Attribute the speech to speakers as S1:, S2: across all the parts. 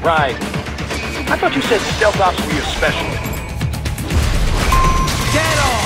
S1: Right. I thought you said stealth ops were your specialty.
S2: Get off!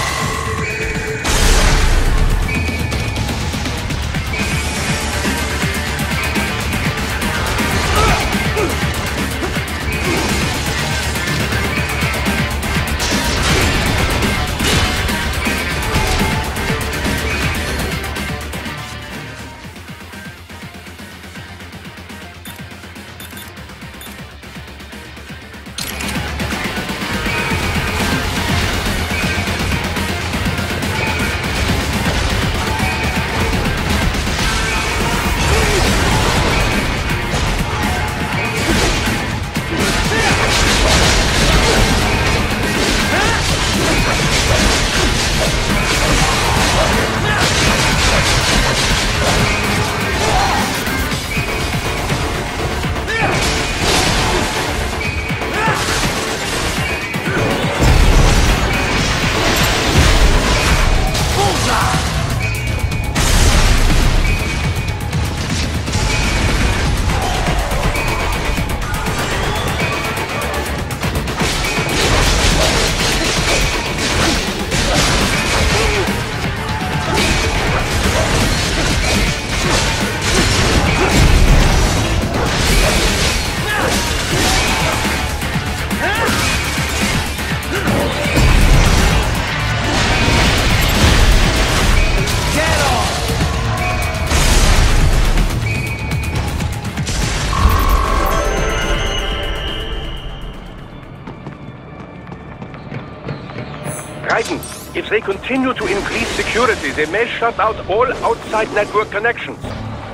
S1: If they continue to increase security, they may shut out all outside network connections.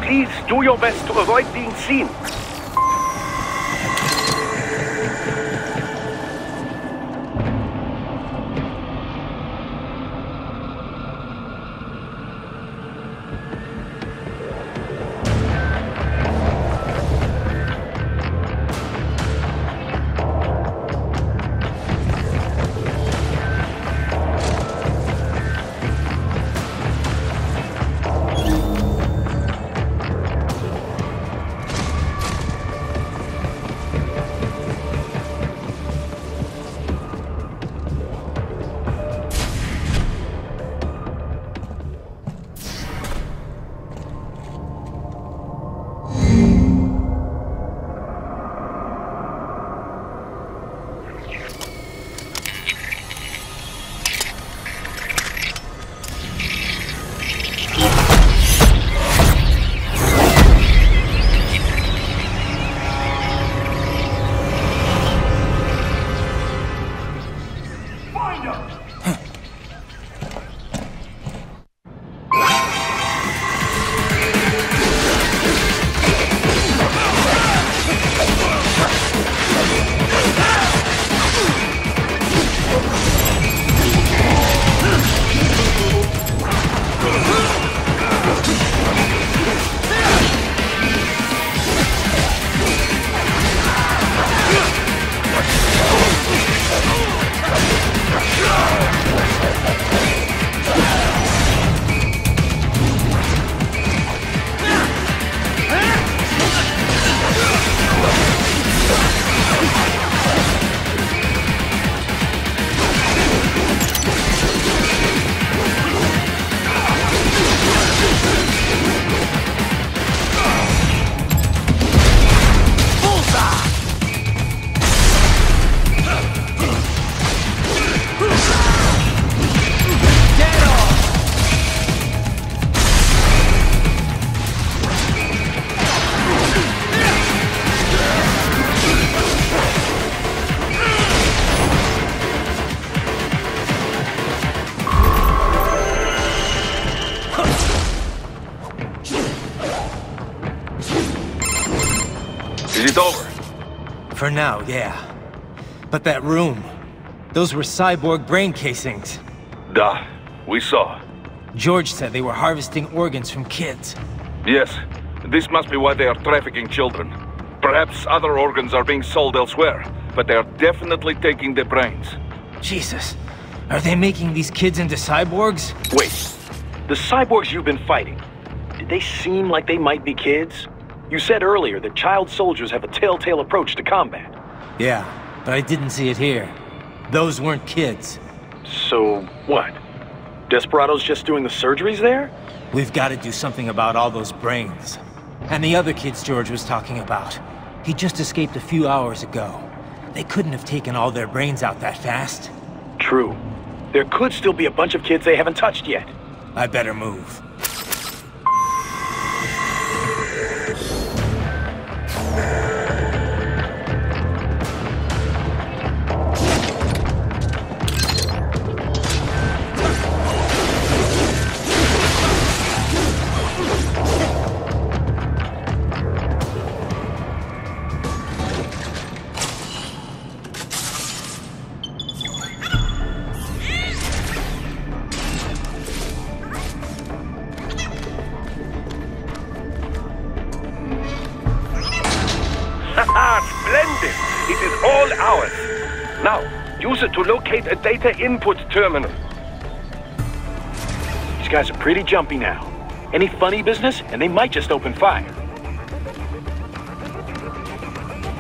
S1: Please do your best to avoid being seen. Is it over?
S2: For now, yeah. But that room, those were cyborg brain casings.
S1: Duh, we saw.
S2: George said they were harvesting organs from kids.
S1: Yes, this must be why they are trafficking children. Perhaps other organs are being sold elsewhere, but they are definitely taking their brains.
S2: Jesus, are they making these kids into cyborgs?
S3: Wait, the cyborgs you've been fighting, did they seem like they might be kids? You said earlier that child soldiers have a telltale approach to combat.
S2: Yeah, but I didn't see it here. Those weren't kids.
S3: So, what? Desperado's just doing the surgeries there?
S2: We've got to do something about all those brains. And the other kids George was talking about. He just escaped a few hours ago. They couldn't have taken all their brains out that fast.
S3: True. There could still be a bunch of kids they haven't touched yet.
S2: I better move.
S1: Splendid! It is all ours. Now, use it to locate a data input terminal.
S3: These guys are pretty jumpy now. Any funny business, and they might just open fire.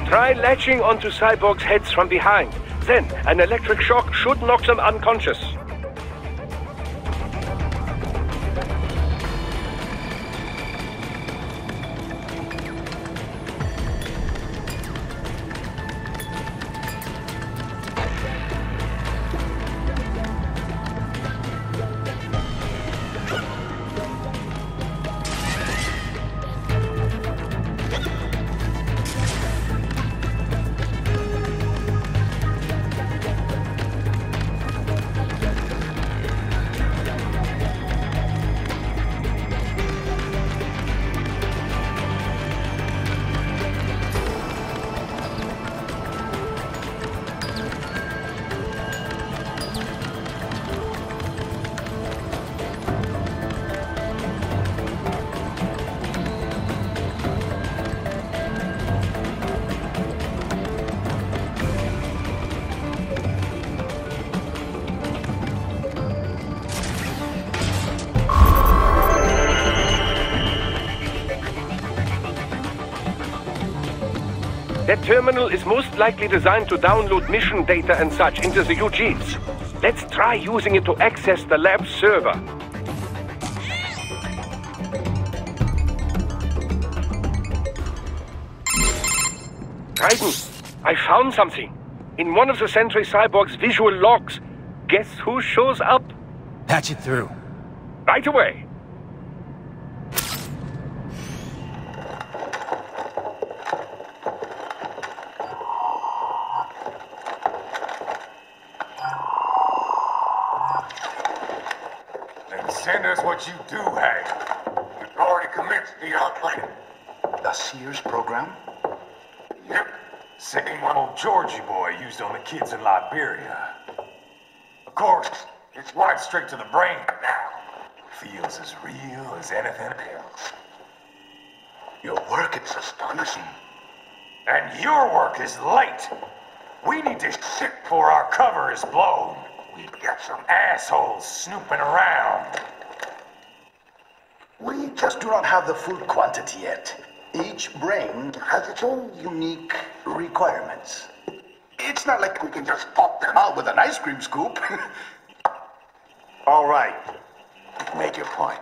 S1: Try latching onto cyborgs' heads from behind. Then, an electric shock should knock them unconscious. That terminal is most likely designed to download mission data and such into the UGs. Let's try using it to access the lab server. Raiden, I found something. In one of the Sentry Cyborg's visual logs. Guess who shows up?
S2: Patch it through.
S1: Right away.
S4: Send us what you do have. We've already commenced the outplay.
S5: The Sears program?
S4: Yep. Same one old Georgie boy used on the kids in Liberia. Of course, it's right straight to the brain now. Feels as real as anything else.
S5: Your work is astonishing.
S4: And your work is late. We need to shit before our cover is blown. We've got some assholes snooping around.
S5: We just do not have the full quantity yet. Each brain has its own unique requirements. It's not like we can just pop them out with an ice cream scoop.
S4: All right. Make your point.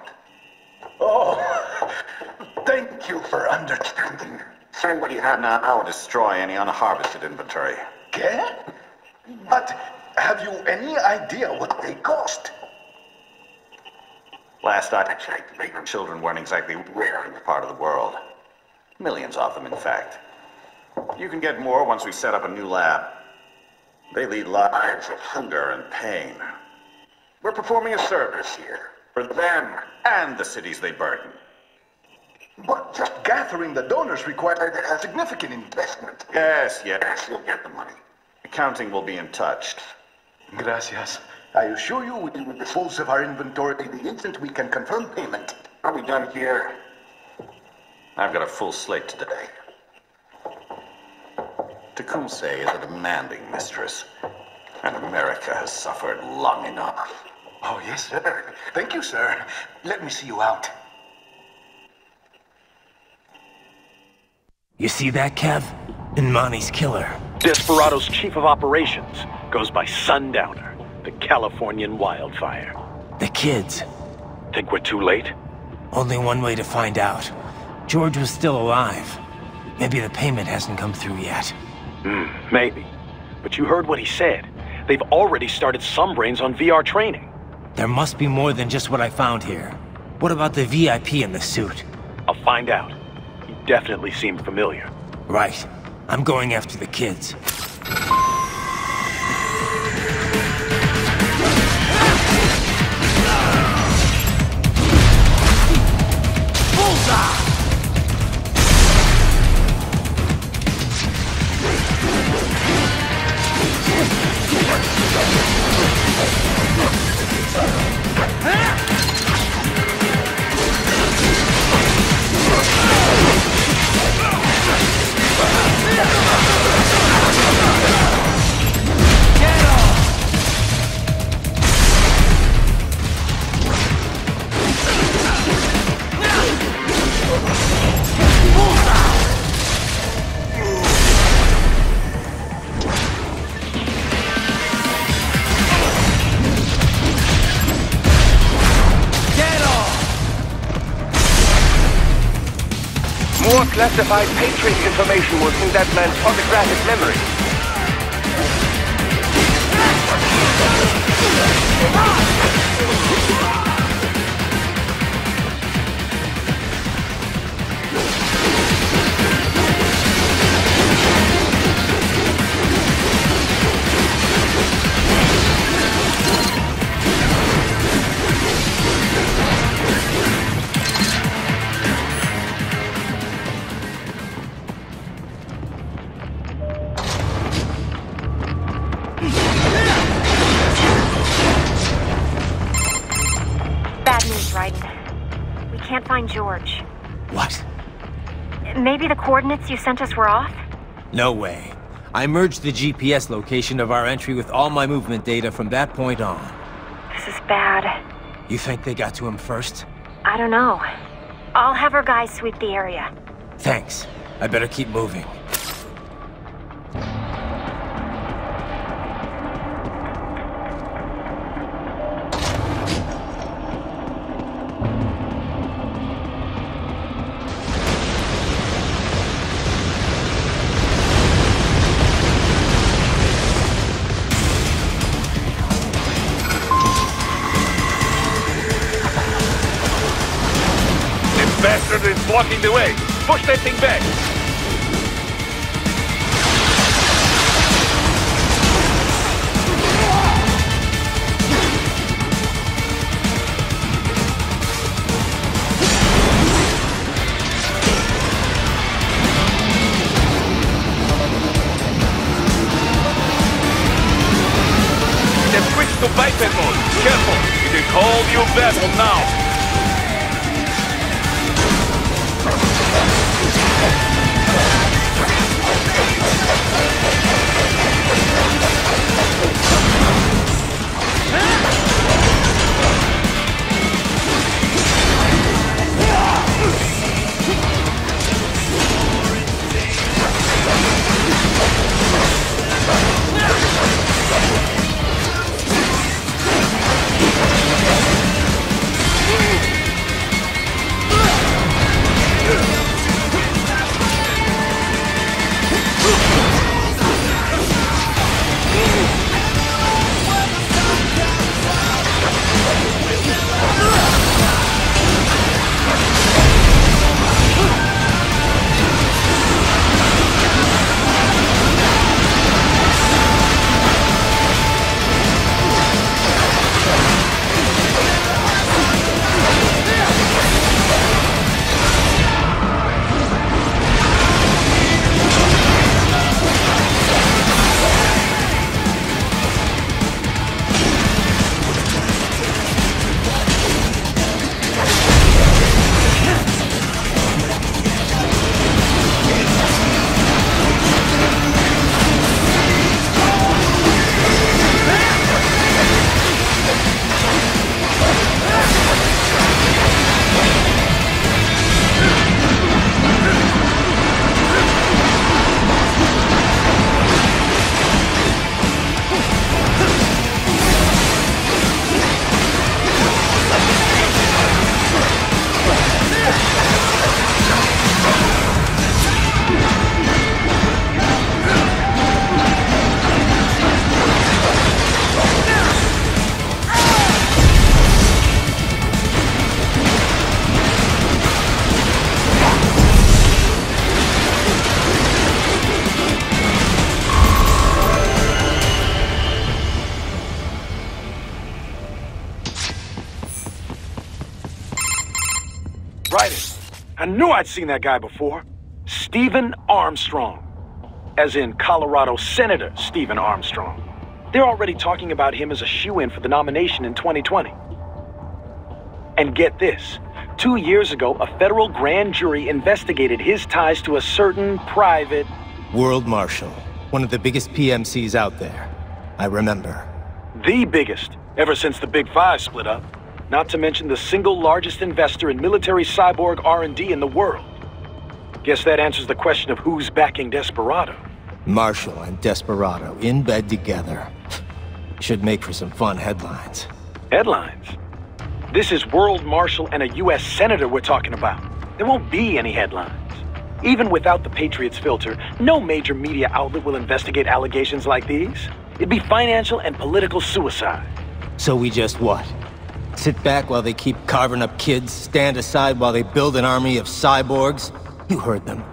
S5: Oh, thank you for understanding.
S6: Send what you have now or destroy any unharvested inventory.
S5: Okay? But have you any idea what they cost?
S6: Last I checked, bigger children weren't exactly rare in this part of the world. Millions of them, in fact. You can get more once we set up a new lab. They lead lives of hunger and pain. We're performing a service here. For them and the cities they burden.
S5: But just gathering the donors required a significant investment.
S6: Yes, you'll get the money. Accounting will be in touch.
S5: Gracias. I assure you we will dispose of our inventory the instant we can confirm payment. Are we done here?
S6: I've got a full slate today. Tecumseh is a demanding mistress, and America has suffered long enough.
S5: Oh, yes, sir. Thank you, sir. Let me see you out.
S2: You see that, Kev? Inmani's killer.
S3: Desperado's chief of operations goes by Sundowner, the Californian wildfire.
S2: The kids.
S3: Think we're too late?
S2: Only one way to find out. George was still alive. Maybe the payment hasn't come through yet.
S3: Maybe. But you heard what he said. They've already started some brains on VR training.
S2: There must be more than just what I found here. What about the VIP in the suit?
S3: I'll find out. He definitely seemed familiar.
S2: Right. I'm going after the kids. Bullseye!
S1: More classified Patriot information was in that man's photographic memory.
S7: Can't find George.
S2: What?
S7: Maybe the coordinates you sent us were off?
S2: No way. I merged the GPS location of our entry with all my movement data from that point on.
S7: This is bad.
S2: You think they got to him first?
S7: I don't know. I'll have our guys sweep the area.
S2: Thanks. I better keep moving.
S1: Bastard is blocking the way. Push that thing back. They've switched to biped mode. Careful. It is all new battle now.
S3: Right. I knew I'd seen that guy before. Stephen Armstrong. As in Colorado Senator Stephen Armstrong. They're already talking about him as a shoo-in for the nomination in 2020. And get this. 2 years ago, a federal grand jury investigated his ties to a certain private...
S2: World Marshal. One of the biggest PMCs out there. I remember.
S3: The biggest, ever since the Big Five split up. Not to mention the single largest investor in military cyborg R&D in the world. Guess that answers the question of who's backing Desperado.
S2: Marshall and Desperado in bed together. Should make for some fun headlines.
S3: Headlines? This is World Marshal and a U.S. Senator we're talking about. There won't be any headlines. Even without the Patriots filter, no major media outlet will investigate allegations like these. It'd be financial and political suicide.
S2: So we just what? Sit back while they keep carving up kids, stand aside while they build an army of cyborgs? You heard them.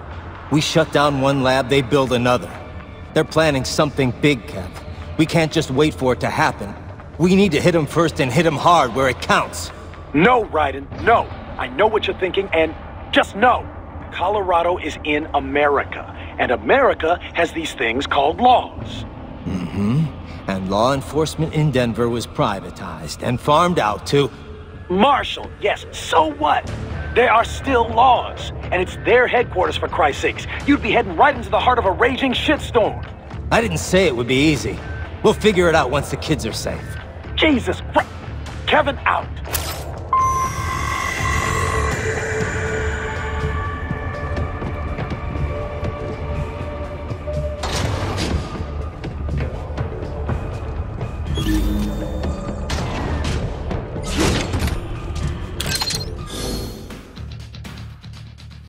S2: We shut down one lab, they build another. They're planning something big, Kev. We can't just wait for it to happen. We need to hit them first and hit them hard where it counts.
S3: No, Raiden, no. I know what you're thinking, and just no. Colorado is in America, and America has these things called laws.
S2: Mm-hmm. And law enforcement in Denver was privatized and farmed out to...
S3: Marshall, yes, so what? There are still laws, and it's their headquarters, for Christ's sakes. You'd be heading right into the heart of a raging shitstorm.
S2: I didn't say it would be easy. We'll figure it out once the kids are safe.
S3: Jesus Christ. Kevin out.